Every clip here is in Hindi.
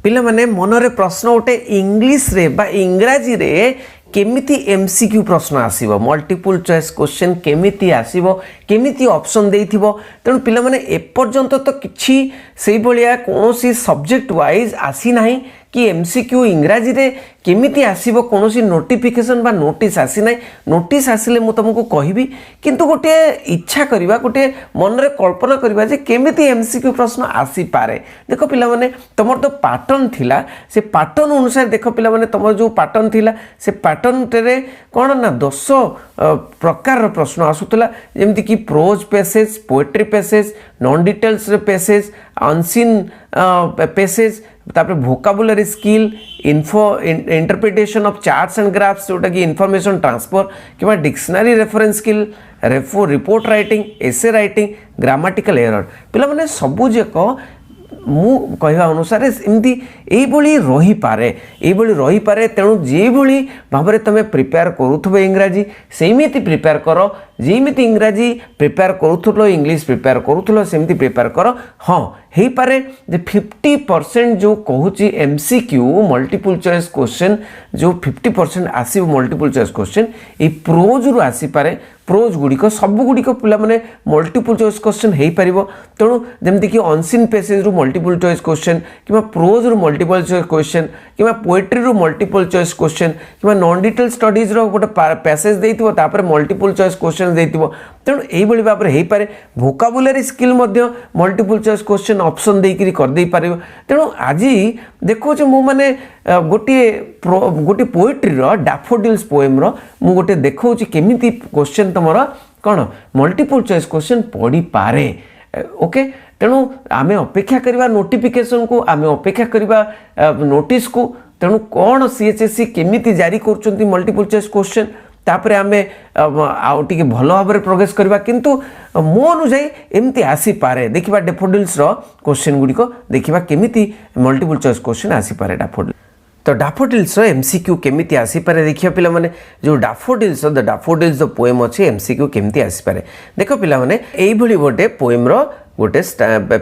पिला माने मनरे प्रश्न उठे इंग्लिश रे बा इंग्राजी रे केमिति एमसीक्यू प्रश्न आसीबो मल्टीपल चॉइस क्वेश्चन केमिति आसीबो केमिति ऑप्शन देइथिबो तेणु पिला माने एपर्यंत तो किछि सेई भलिया कोनोसी सब्जेक्ट वाइज आसी नाही कि एमसीक्यू इंग्राजी रे केमिति आसीबो कोनोसी नोटिफिकेशन बा नोटिस आसी नाही नोटिस आसिले मु तुमको कहबी किंतु गोटे इच्छा करिबा गोटे मन रे कल्पना करिबा जे केमिति एमसीक्यू प्रश्न आसी पारे देखो पिला माने तमर तो पैटर्न थिला से पैटर्न अनुसार देखो पिला माने तमर जो पैटर्न थिला से पैटर्न रे कोन ना 10 प्रकार प्रश्न आसुतला जेमति कि prose passage poetry passage non details passage unseen passage तापर vocabulary skill info interpretation of charts and graphs जोटा कि इनफॉरमेशन ट्रांसफर कि dictionary reference skill report writing essay writing grammatical error पिला माने सबु जेको मु कहवा अनुसार एमती यही रही पारे तेणु जे भली भाव तुम प्रिपेयर करूथबो इंग्राजी सेमिति प्रिपेयर कर जेमिति इंग्राजी प्रिपेयर करूथलो इंग्लिश प्रिपेयर करूथलो सेमिति प्रिपेयर कर हाँ हे पारे जे 50% जो कहूची एमसीक्यू मल्टीपल चॉइस क्वेश्चन जो 50% आसीबो मल्टीपल चॉइस क्वेश्चन ए प्रोज रु आसी पारे प्रोज गुड़िक सबू गुड़िक पिला माने मल्टीपल चॉइस क्वेश्चन हो पार तेणु जमती कि अनसीन पैसेज रु मल्टीपल चॉइस क्वेश्चन कि प्रोज रु मल्टीपल चॉइस क्वेश्चन कि पोएट्री रु मल्टीपल चॉइस क्वेश्चन कि नॉन डिटेल स्टडीज रो गोटे पैसेज देइथिबो तापर मल्टीपल चॉइस क्वेश्चन देइथिबो तेणु एही भली भाबरे हेई पारे वोकाबुलरी स्किल मध्य मल्टीपल चॉइस क्वेश्चन ऑप्शन देइकरी कर देई पारिबो तेणु आज देखो जे मु माने गोटे पोएट्री रो डैफोडिल्स पोएम रो मु गोटे देखौची केमिति क्वेश्चन तमरा कौन मल्टीपल चॉइस क्वेश्चन पढ़ी पारे ओके तेणु आमे अपेक्षा करवा नोटिफिकेशन को आमे अपेक्षा करवा नोटिस को तेणु कौन सीएचएससी केमिति जारी करछंती मल्टीपल चॉइस क्वेश्चन तापरे आमे आउटी भल भाव प्रोग्रेस करवा किंतु मो अनुजाई एमती आसी पारे देखिबा डैफोडिल्स रो क्वेश्चन गुडी को देखिबा केमिति मल्टीपल चॉइस क्वेश्चन आसी पारे डैफोडिल तो डैफोडिल्स एमसीक्यू केमिति आसी पारे देखिया पिला माने जो daffodils the daffodils the poem अछि एमसीक्यू केमिति आसी पारे देखो पिला माने एई भली गोटे पोएम रो गोटे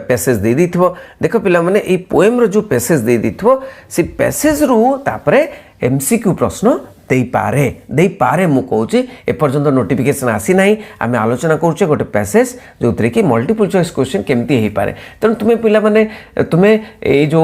पैसेज दे दिथबो देखो पिला माने एई पोएम रो जो पैसेज दे दिथबो से पैसेज रु तापरे एमसीक्यू प्रश्न दे पारे मु कहूँ एपर्यंत नोटिफिकेशन आसी ना आम आलोचना करुचे गोटे पैसेज जो थे कि मल्टीपल चॉइस क्वेश्चन केमती हो पारे तेणु तुम्हें पिला माने तुम्हें ये जो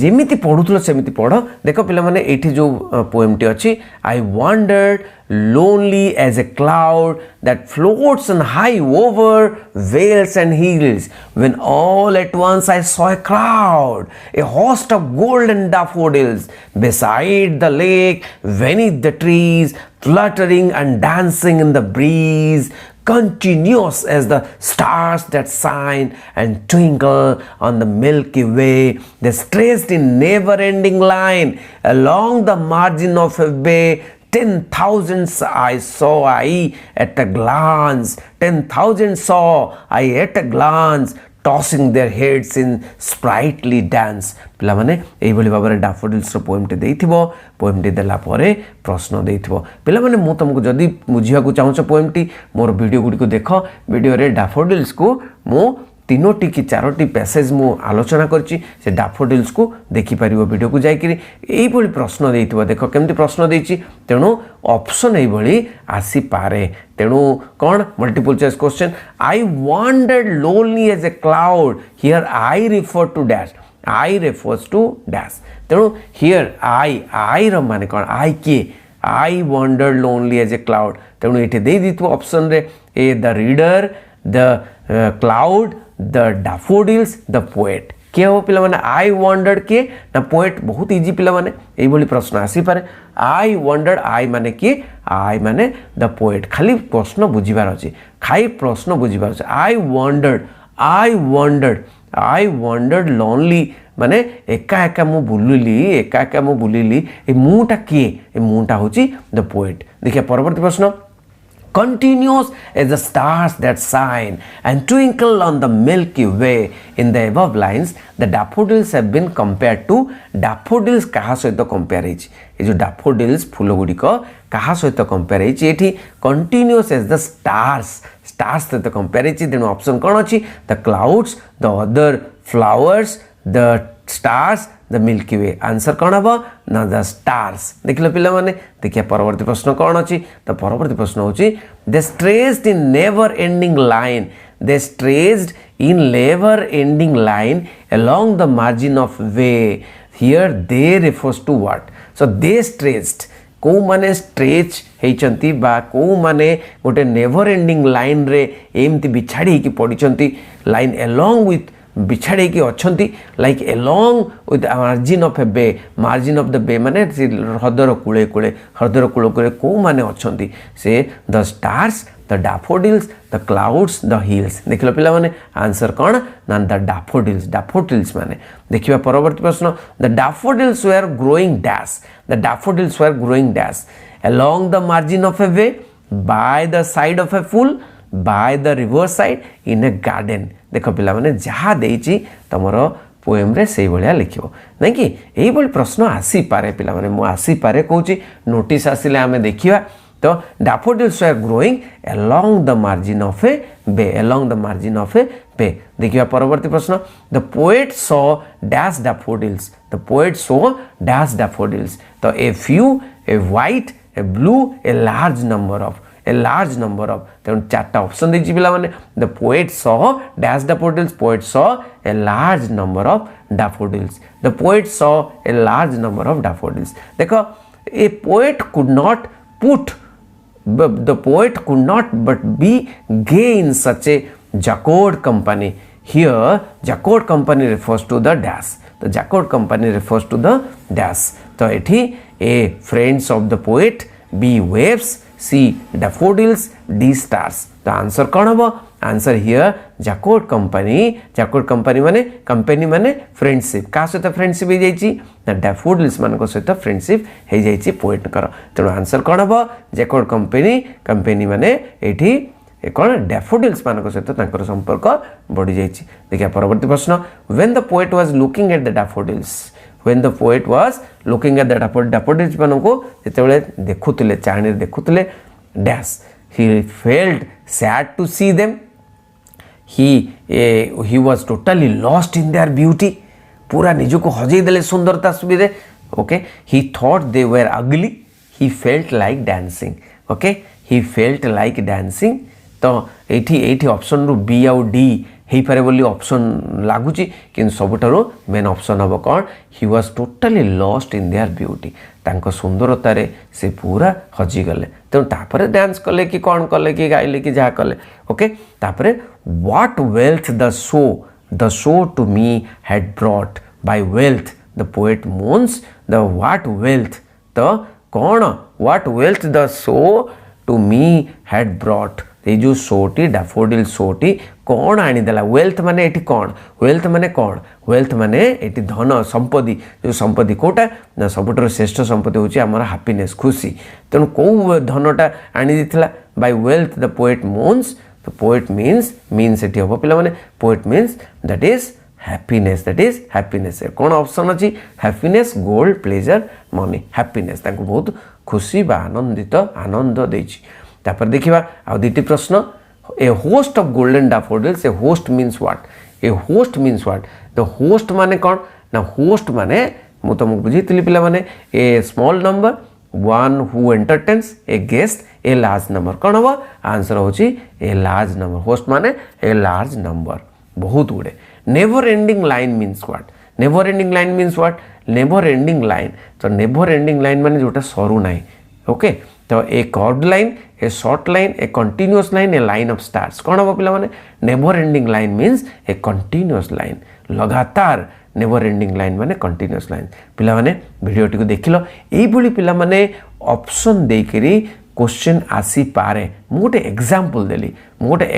जेमिति पढ़ुल सेमिति पढ़ देख पिला माने एठी जो पोएमटी अच्छी आई wandered lonely as a cloud that floats on high over vales and hills when all at once I saw a crowd, a host of golden daffodils beside the lake beneath the trees, fluttering and dancing in the breeze, continuous as the stars that shine and twinkle on the Milky Way. They stretched in never-ending line along the margin of a bay. 10,000 I saw I at a glance. 10,000 saw I at a glance, tossing their heads in sprightly dance. पिला माने एई भली भाबरे डैफोडिल्स रो पोएमटे देइथिबो पोएमटे देला परे प्रश्न देइथिबो पिला माने मु तुमको जदी बुझिया को चाहूछ पोएमटी मोर वीडियो गुडी को देखो वीडियो रे डैफोडिल्स को मु तीनोटी कि चारोटी पैसेज मु आलोचना करछि से डैफोडिल्स को देखि परिबो वीडियो को जाई करी एई भली प्रश्न देइथिबो देखो केमति प्रश्न देइछि तेणु ऑप्शन एई भली आसी पारे तेणु कौन multiple choice question I wandered lonely as a cloud here I refer to dash I refers to dash तेणु हियर आई रो माने कौन आई के I wandered lonely as a cloud तेणु एठी देइ दिथबो ऑप्शन रे A the reader the cloud the daffodils the poet किए हो पिला माने आई वंडर्ड के ना पोएट बहुत इजी पिला माने एई भली प्रश्न आसी पारे आई वंडर्ड आई माने कि आई माने द पोएट खाली प्रश्न बुझिबार अछि खाली प्रश्न बुझिबार अछि आई वंडर्ड लोनली माने एका एका मु बुलिली ए मुटा किए ए मुटा होची द पोएट देखिए परवर्ती प्रश्न continuous as the stars that shine and twinkle on the Milky Way. In the above lines, the daffodils have been compared to daffodils कहा सहित compare ହେଇଛି ये जो daffodils फूल गुड़िक कहा सहित compare ହେଇଛି एठी continuous as the stars सहित compare ହେଇଛି तेणु ऑप्शन कौन अच्छी the clouds, the other flowers, the stars, the milky way answer कौन हम ना द स्टार्स देख लो पिला माने देखिए परवर्ती प्रश्न कौन अच्छी तो परवर्ती प्रश्न होची they stretched in never ending line they stretched in never ending line along the margin of way here they refers to what so they stressed को माने स्ट्रेच होती को माने गोटे नेवर एंडिंग लाइन रे एमती बिछाड़ी की पड़ी लाइन एलोंग विथ बिछाड़ी की अच्छी like along with margin of a bay margin of the bay माने ह्रदर कूले कूले ह्रदर कूल कूले को माने अच्छी से the stars the daffodils the clouds the hills देख लो पिला माने आंसर कौन ना द डैफोडिल्स माने देखिए परवर्ती प्रश्न the daffodils were growing dash the daffodils were growing dash along the margin of a way by the side of a pool by the river side in a garden देख पिला माने जहाँ देइची तमरो पोएम रे से भलिया लिखिबो नै कि एई बोली प्रश्न आसी पारे पिला माने मु आसी पारे कहूची नोटिस आसिले आमे देखिबा तो daffodils were growing along the margin of a bay along the margin of a bay देखिबा परवर्ती प्रश्न the poet saw dash daffodils the poet saw dash daffodils तो a few a white a blue a large number of तेणु चार्टा ऑप्शन देखिए पिला माने the poet saw dash daffodils poet saw a large number of daffodils the poet saw a large number of daffodils देखो a poet could not put the poet could not but be gay in such a jocund company here jocund company refers to the dash तो jocund company refers to the dash तो एठी A friends of the poet B waves C daffodils D stars तो आंसर कौन हम आंसर हियर जैकोड कंपनी माने कंपनी माने फ्रेंडशिप का सहित फ्रेंडशिप हो जाइए ना डैफोडिल्स मान सहित फ्रेंडशिप हो जाइए पोएट तेणु आंसर कौन हम जैकोड कंपनी माने एठी कौन डैफोडिल्स मान सहित संपर्क बढ़ी जाइए देखिए परवर्ती प्रश्न when the poet was looking at the daffodils when the poet was looking at the daffodils मानको जेतेबेले देखुतले चाहनी देखुतले dash he felt sad to see them he was totally lost in their beauty पूरा निज को हजई देले सुंदरता सुबिरे okay he thought they were ugly he felt like dancing okay he felt like dancing तो एठी ऑप्शन रु बी आउ डी हे पारे बोली ऑप्शन लागुची कि सबुठारु मेन ऑप्शन हम कौन he was totally lost in their beauty तांको सुंदरता रे से पूरा हजी गले तेणु तापरे डांस कले कि कौन कले कि गाइले कि जहाँ कले ओके तापरे what wealth the show to me had brought by wealth the poet means the what wealth तो कौन what wealth the show to me had brought ये जो शोटी डैफोडिल शोटी कौन आनीदेला वेल्थ माने एटी कौन वेल्थ माने एटी धन संपत्ति जो संपत्ति कोटा ना सबुठार श्रेष्ठ संपत्ति होची आमर हैप्पीनेस खुशी तेणु कौ धनटा आनी देथिला by wealth the poet means the poet means एटी हम पिला माने poet means that is happiness कौन ऑप्शन अच्छी happiness gold pleasure money happiness तांको बहुत खुशी बा आनंद देछि तापर देखिबा आ दुईटी प्रश्न a host of golden daffodils a host means what the host माने कौन ना होस्ट माने मु तुमको बुझीतली पिला माने a small number one who entertains a guest a large number कौन हम आंसर होची ए लार्ज नंबर होस्ट माने ए लार्ज नंबर बहुत गुड़े never ending line means what never ending line तो नेवर एंडिंग लाइन माने जोटा सरू नाही ओके तो a curved line a short line a continuous line a line of stars कौन हम पिला माने never ending line means a continuous line लगातार नेवर एंडिंग लाइन माने कंटिन्यूअस लाइन पिला माने वीडियो टी को देखिलो एई बोली पिला माने ऑप्शन देकरी क्वेश्चन आसी पारे मु गोटे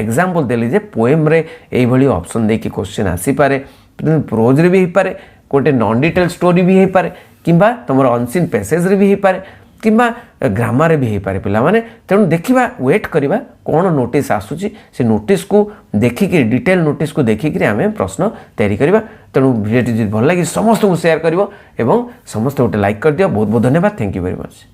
एग्जांपल देली जे पोएम रे एई भली ऑप्शन देकी क्वेश्चन आसी पारे प्रोज रे भी हे पारे गोटे नॉन डिटेल स्टोरी भी हे पारे किंबा तमरो अनसीन पैसेज रे भी हे पारे किंबा ग्रामर रे भी हे पारे पिला माने तेणु देखिबा वेट करिबा कोन नोटिस आसुची से नोटिस को देखिक डिटेल नोटिस को देखिक आमे प्रश्न तैयारी करिबा तेणु वीडियो भल लगी समस्त को शेयर करिवो एवं समस्त गोटे लाइक कर दियो बहुत बहुत धन्यवाद थैंक यू वेरी मच।